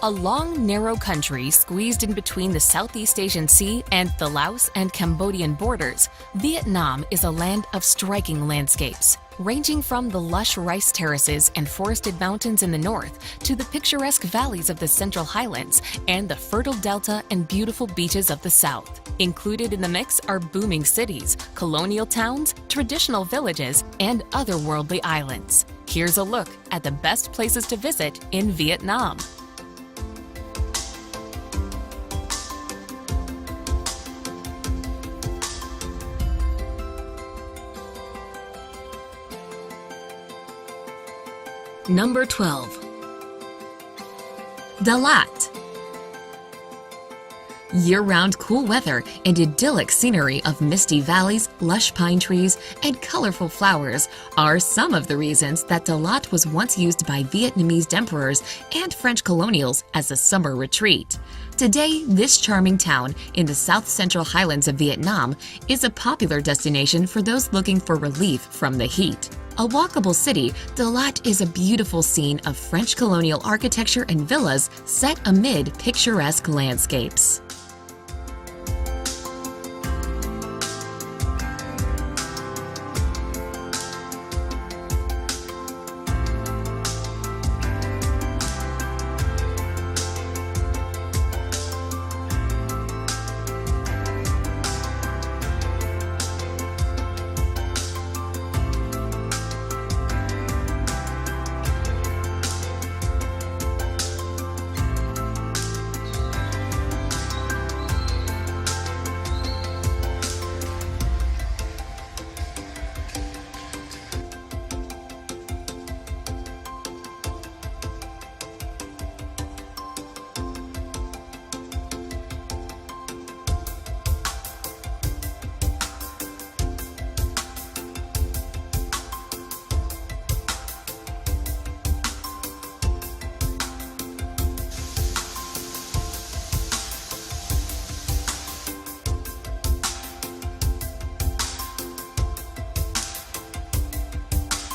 A long, narrow country squeezed in between the Southeast Asian Sea and the Laos and Cambodian borders, Vietnam is a land of striking landscapes, ranging from the lush rice terraces and forested mountains in the north to the picturesque valleys of the Central Highlands and the fertile delta and beautiful beaches of the south. Included in the mix are booming cities, colonial towns, traditional villages, and otherworldly islands. Here's a look at the best places to visit in Vietnam. Number 12. Dalat. Year-round cool weather and idyllic scenery of misty valleys, lush pine trees, and colorful flowers are some of the reasons that Dalat was once used by Vietnamese emperors and French colonials as a summer retreat. Today, this charming town in the south-central highlands of Vietnam is a popular destination for those looking for relief from the heat. A walkable city, Dalat is a beautiful scene of French colonial architecture and villas set amid picturesque landscapes.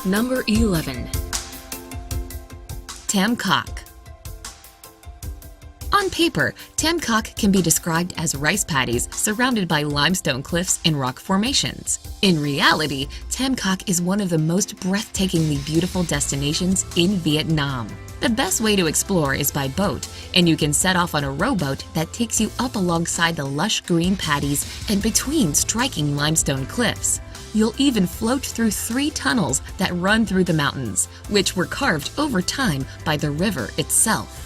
Number 11. Tam Kak. On paper, Tam Kak can be described as rice paddies surrounded by limestone cliffs and rock formations. In reality, Tam Kak is one of the most breathtakingly beautiful destinations in Vietnam. The best way to explore is by boat, and you can set off on a rowboat that takes you up alongside the lush green paddies and between striking limestone cliffs. You'll even float through 3 tunnels that run through the mountains, which were carved over time by the river itself.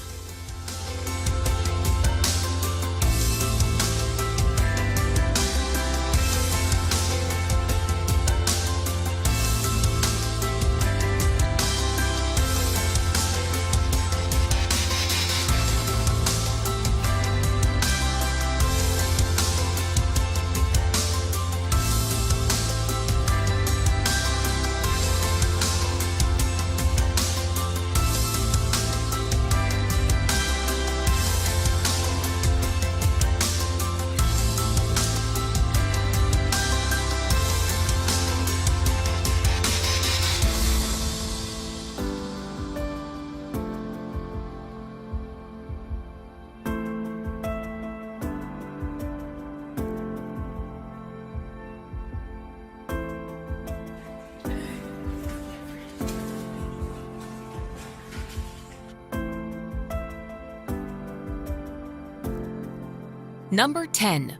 Number 10.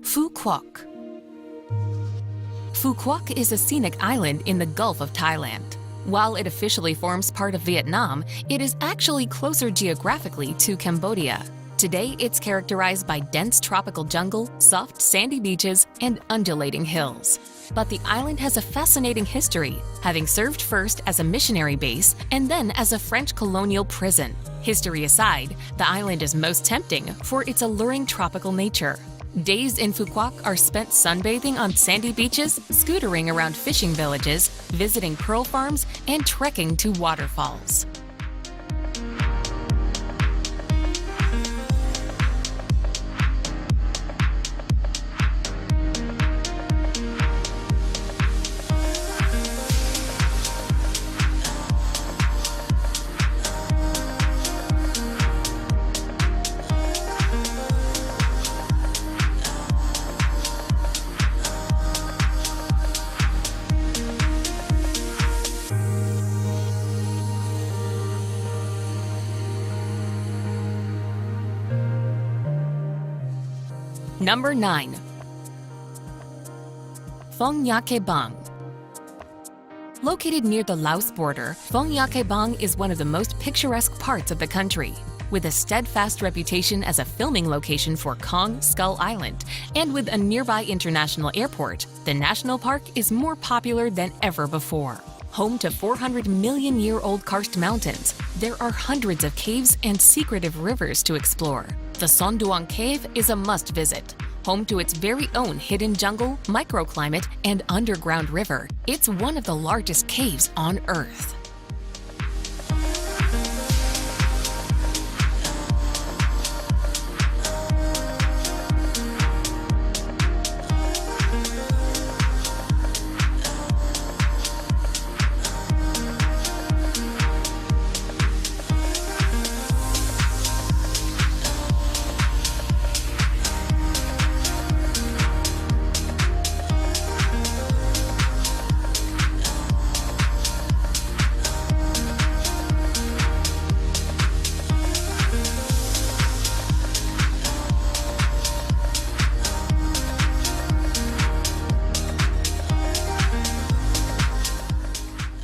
Phu Quoc. Phu Quoc is a scenic island in the Gulf of Thailand. While it officially forms part of Vietnam, it is actually closer geographically to Cambodia. Today, it's characterized by dense tropical jungle, soft sandy beaches, and undulating hills. But the island has a fascinating history, having served first as a missionary base and then as a French colonial prison. History aside, the island is most tempting for its alluring tropical nature. Days in Phu Quoc are spent sunbathing on sandy beaches, scootering around fishing villages, visiting pearl farms, and trekking to waterfalls. Number 9. Phong Nha Ke Bang. Located near the Laos border, Phong Nha Ke Bang is one of the most picturesque parts of the country. With a steadfast reputation as a filming location for Kong Skull Island, and with a nearby international airport, the national park is more popular than ever before. Home to 400 million-year-old karst mountains, there are hundreds of caves and secretive rivers to explore. The Son Duong Cave is a must-visit. Home to its very own hidden jungle, microclimate, and underground river, it's one of the largest caves on Earth.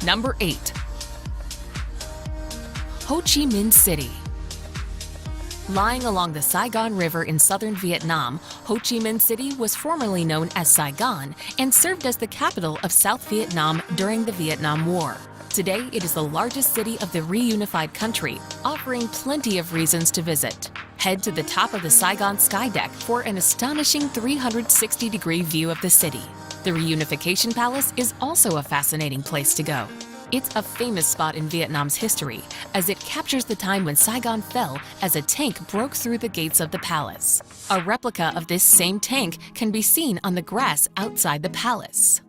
Number 8. Ho Chi Minh City. Lying along the Saigon River in southern Vietnam, Ho Chi Minh City was formerly known as Saigon and served as the capital of South Vietnam during the Vietnam War. Today, it is the largest city of the reunified country, offering plenty of reasons to visit. Head to the top of the Saigon Sky Deck for an astonishing 360-degree view of the city. The Reunification Palace is also a fascinating place to go. It's a famous spot in Vietnam's history, as it captures the time when Saigon fell as a tank broke through the gates of the palace. A replica of this same tank can be seen on the grass outside the palace.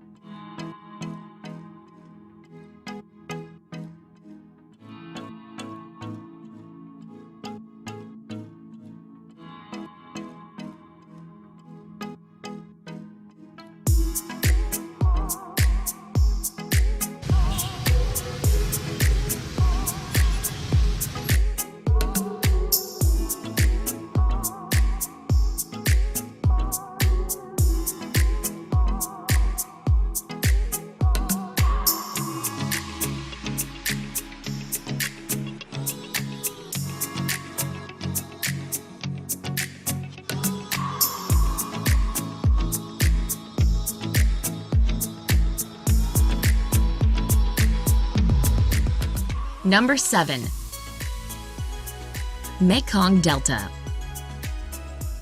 Number 7. Mekong Delta.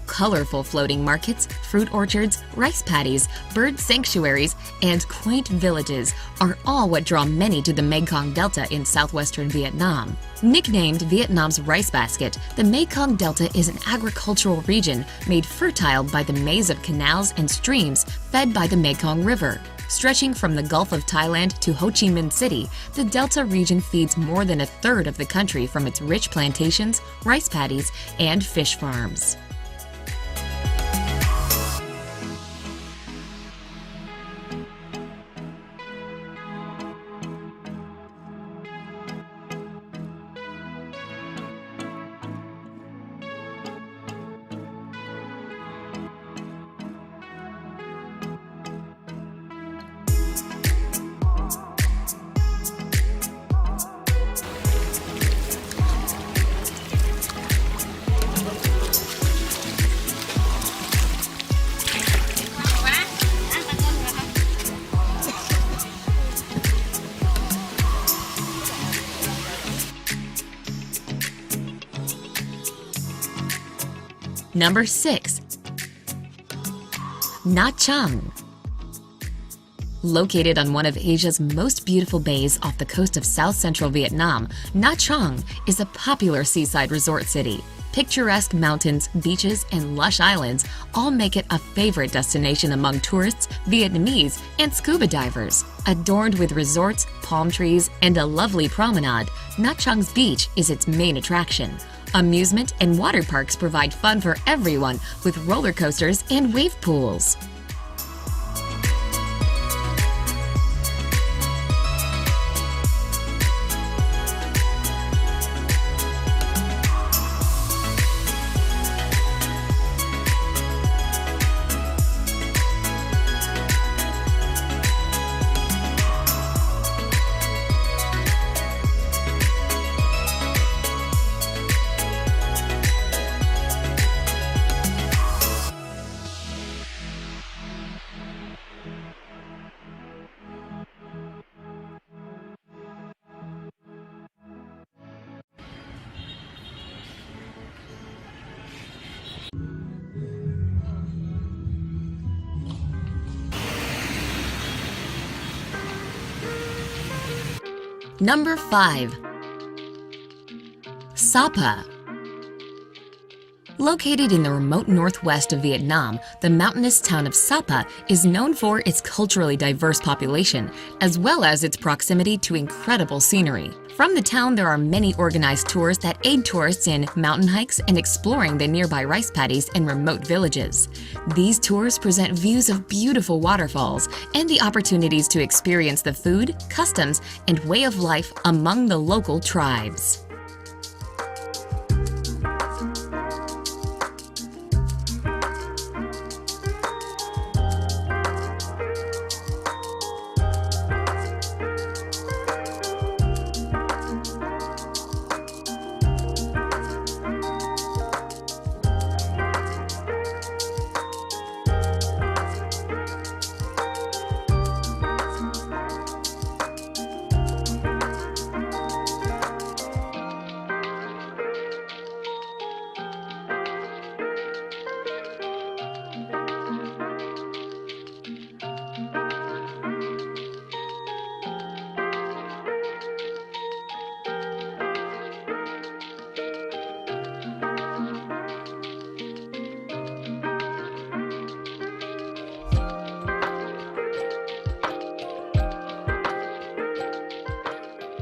Colorful floating markets, fruit orchards, rice paddies, bird sanctuaries, and quaint villages are all what draw many to the Mekong Delta in southwestern Vietnam. Nicknamed Vietnam's rice basket, the Mekong Delta is an agricultural region made fertile by the maze of canals and streams fed by the Mekong River. Stretching from the Gulf of Thailand to Ho Chi Minh City, the Delta region feeds more than a third of the country from its rich plantations, rice paddies, and fish farms. Number 6. Nha Trang. Located on one of Asia's most beautiful bays off the coast of south-central Vietnam, Nha Trang is a popular seaside resort city. Picturesque mountains, beaches, and lush islands all make it a favorite destination among tourists, Vietnamese, and scuba divers. Adorned with resorts, palm trees, and a lovely promenade, Nha Trang's beach is its main attraction. Amusement and water parks provide fun for everyone with roller coasters and wave pools. Number 5. Sapa. Located in the remote northwest of Vietnam, the mountainous town of Sapa is known for its culturally diverse population, as well as its proximity to incredible scenery. From the town, there are many organized tours that aid tourists in mountain hikes and exploring the nearby rice paddies and remote villages. These tours present views of beautiful waterfalls and the opportunities to experience the food, customs, and way of life among the local tribes.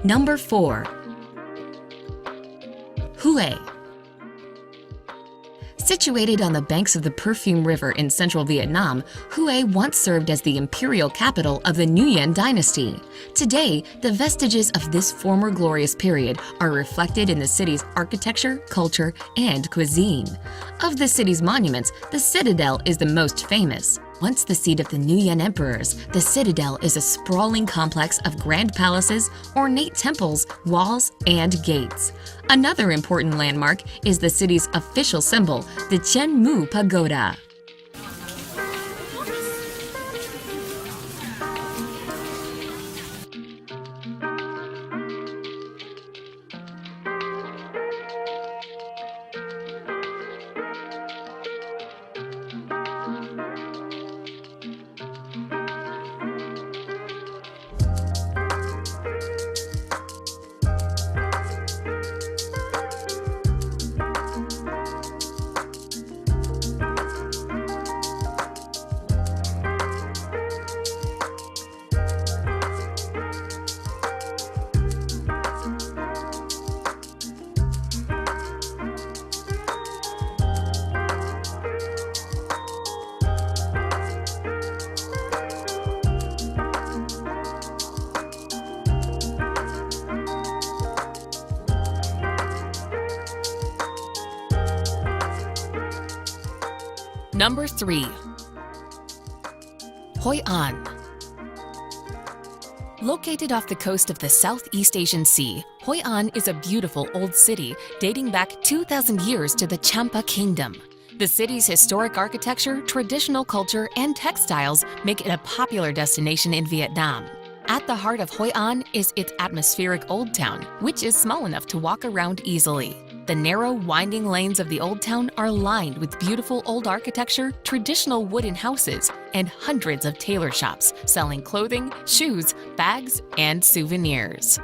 Number 4. Hue. Situated on the banks of the Perfume River in central Vietnam, Hue once served as the imperial capital of the Nguyen dynasty. Today, the vestiges of this former glorious period are reflected in the city's architecture, culture, and cuisine. Of the city's monuments, the Citadel is the most famous. Once the seat of the Nguyen emperors, the Citadel is a sprawling complex of grand palaces, ornate temples, walls, and gates. Another important landmark is the city's official symbol, the Chen Mu Pagoda. Number 3. Hoi An. Located off the coast of the Southeast Asian Sea, Hoi An is a beautiful old city dating back 2,000 years to the Champa Kingdom. The city's historic architecture, traditional culture, and textiles make it a popular destination in Vietnam. At the heart of Hoi An is its atmospheric Old Town, which is small enough to walk around easily. The narrow, winding lanes of the Old Town are lined with beautiful old architecture, traditional wooden houses, and hundreds of tailor shops selling clothing, shoes, bags, and souvenirs.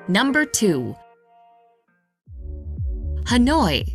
Number 2. Hanoi.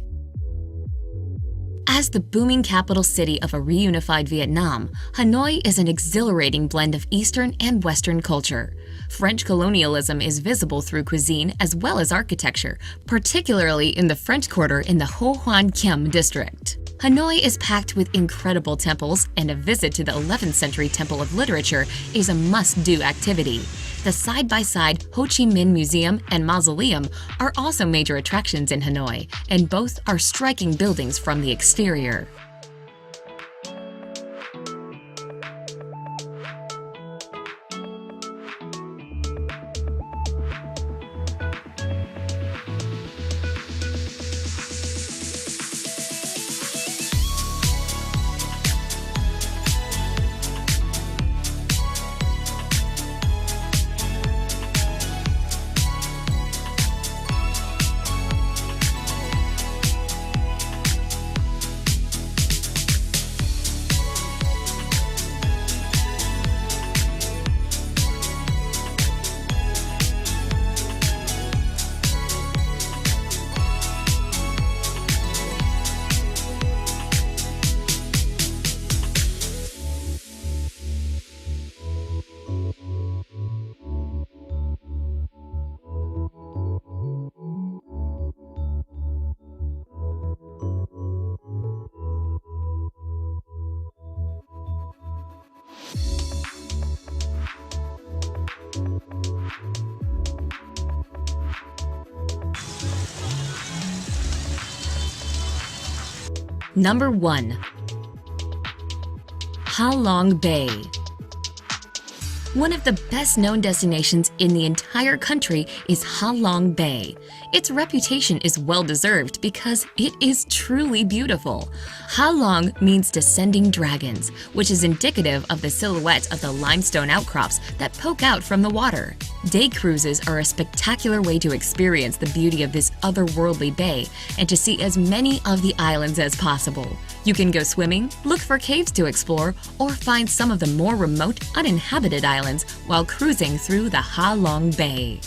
As the booming capital city of a reunified Vietnam, Hanoi is an exhilarating blend of Eastern and Western culture. French colonialism is visible through cuisine as well as architecture, particularly in the French Quarter in the Ho Hoan Kiem district. Hanoi is packed with incredible temples, and a visit to the 11th century Temple of Literature is a must-do activity. The side-by-side Ho Chi Minh Museum and Mausoleum are also major attractions in Hanoi, and both are striking buildings from the exterior. Number 1. Ha Long Bay. One of the best-known destinations in the entire country is Ha Long Bay. Its reputation is well-deserved because it is truly beautiful. Ha Long means descending dragons, which is indicative of the silhouette of the limestone outcrops that poke out from the water. Day cruises are a spectacular way to experience the beauty of this otherworldly bay and to see as many of the islands as possible. You can go swimming, look for caves to explore, or find some of the more remote, uninhabited islands while cruising through the Ha Long Bay.